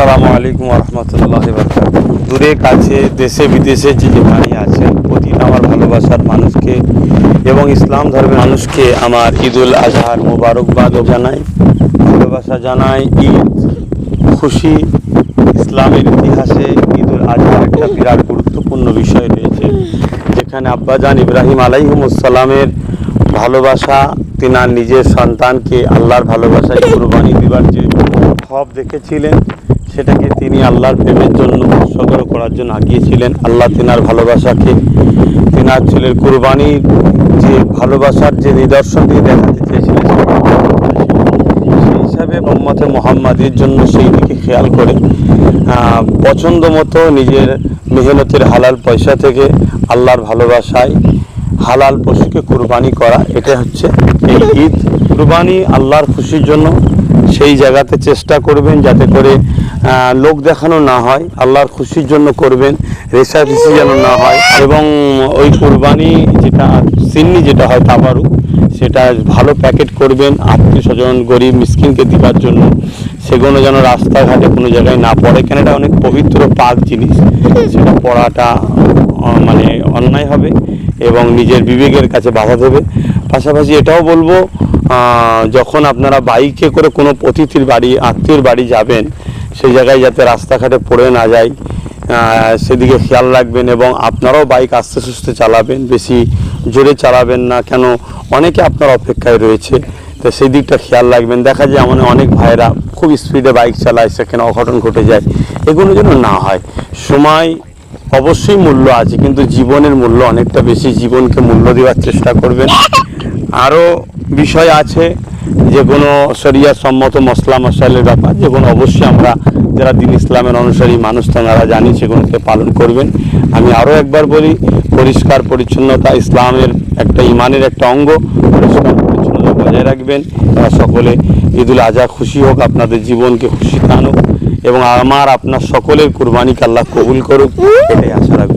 আসসালামু আলাইকুম রহমতুল্লাহি বারাকাতুহু। দূরে কাছে দেশে বিদেশে যে যেখানে আছেন প্রতিটা আমার ভালোবাসার মানুষকে এবং ইসলাম ধর্মের মানুষকে আমার ঈদুল আজহার মোবারকবাদ জানাই, ভালোবাসা জানাই। ঈদ খুশি, ইসলামের ইতিহাসে ঈদুল আজহার একটা বিরাট গুরুত্বপূর্ণ বিষয় রয়েছে, যেখানে আব্বাজান ইব্রাহিম আলাইহিমুসসালামের ভালোবাসা, তিনার নিজের সন্তানকে আল্লাহর ভালোবাসায় কুরবানি দিবার যে খব দেখেছিলেন, সেটাকে তিনি আল্লাহর প্রেমের জন্য উৎসর্গ করার জন্য আগিয়েছিলেন। আল্লাহ তিনার ভালোবাসাকে, তিনার ছেলের কুরবানির যে ভালোবাসার যে নিদর্শন দিয়ে দেখাতে চেয়েছিলেন, সেই হিসাবে উম্মতে মুহাম্মাদির জন্য সেই দিকে খেয়াল করে পছন্দ মতো নিজের মেহনতের হালাল পয়সা থেকে আল্লাহর ভালোবাসায় হালাল পশুকে কুরবানি করা, এটা হচ্ছে এই ঈদ। কুরবানি আল্লাহর খুশির জন্য সেই জায়গাতে চেষ্টা করবেন যাতে করে লোক দেখানো না হয়, আল্লাহর খুশির জন্য করবেন, রেশারেশি যেন না হয়। এবং ওই কুরবানি যেটা সিন্নি যেটা হয় তাবারু, সেটা ভালো প্যাকেট করবেন আত্মীয় স্বজন গরিব মিসকিনকে দেওয়ার জন্য। সেগুলো যেন রাস্তাঘাটে কোনো জায়গায় না পড়ে, কেন এটা অনেক পবিত্র পাক জিনিস, সেটা পড়াটা মানে অন্যায় হবে এবং নিজের বিবেকের কাছে বাধা দেবে। পাশাপাশি এটাও বলবো, যখন আপনারা বাইকে করে কোনো অতিথির বাড়ি আত্মীয়র বাড়ি যাবেন, সেই জায়গায় যাতে রাস্তাঘাটে পড়ে না যায় সেদিকে খেয়াল রাখবেন। এবং আপনারাও বাইক আস্তে সুস্থে চালাবেন, বেশি জোরে চালাবেন না, কেন অনেকে আপনার অপেক্ষায় রয়েছে, তো সেই দিকটা খেয়াল রাখবেন। দেখা যায় এমন অনেক ভাইরা খুব স্পিডে বাইক চালায়, সেখানে অঘটন ঘটে যায়, এগুলো যেন না হয়। সময় অবশ্যই মূল্য আছে, কিন্তু জীবনের মূল্য অনেকটা বেশি, জীবনকে মূল্য দেওয়ার চেষ্টা করবেন। আরও বিষয় আছে, যে কোনো শরিয়া সম্মত মশলা মশাইলের ব্যাপার, যেগুলো অবশ্যই আমরা যারা দিন ইসলামের অনুসারী মানুষ তারা জানি, সেগুলোকে পালন করবেন। আমি আরও একবার বলি, পরিষ্কার পরিচ্ছন্নতা ইসলামের একটা ইমানের একটা অঙ্গ, পরিষ্কার পরিচ্ছন্নতা বজায় রাখবেন। তারা সকলে ঈদুল আজহা খুশি হোক, আপনাদের জীবনকে খুশিতে আনুক এবং আপনার সকলের কুরবানিকে আল্লাহ কবুল করুক, এটাই আশা রাখবেন।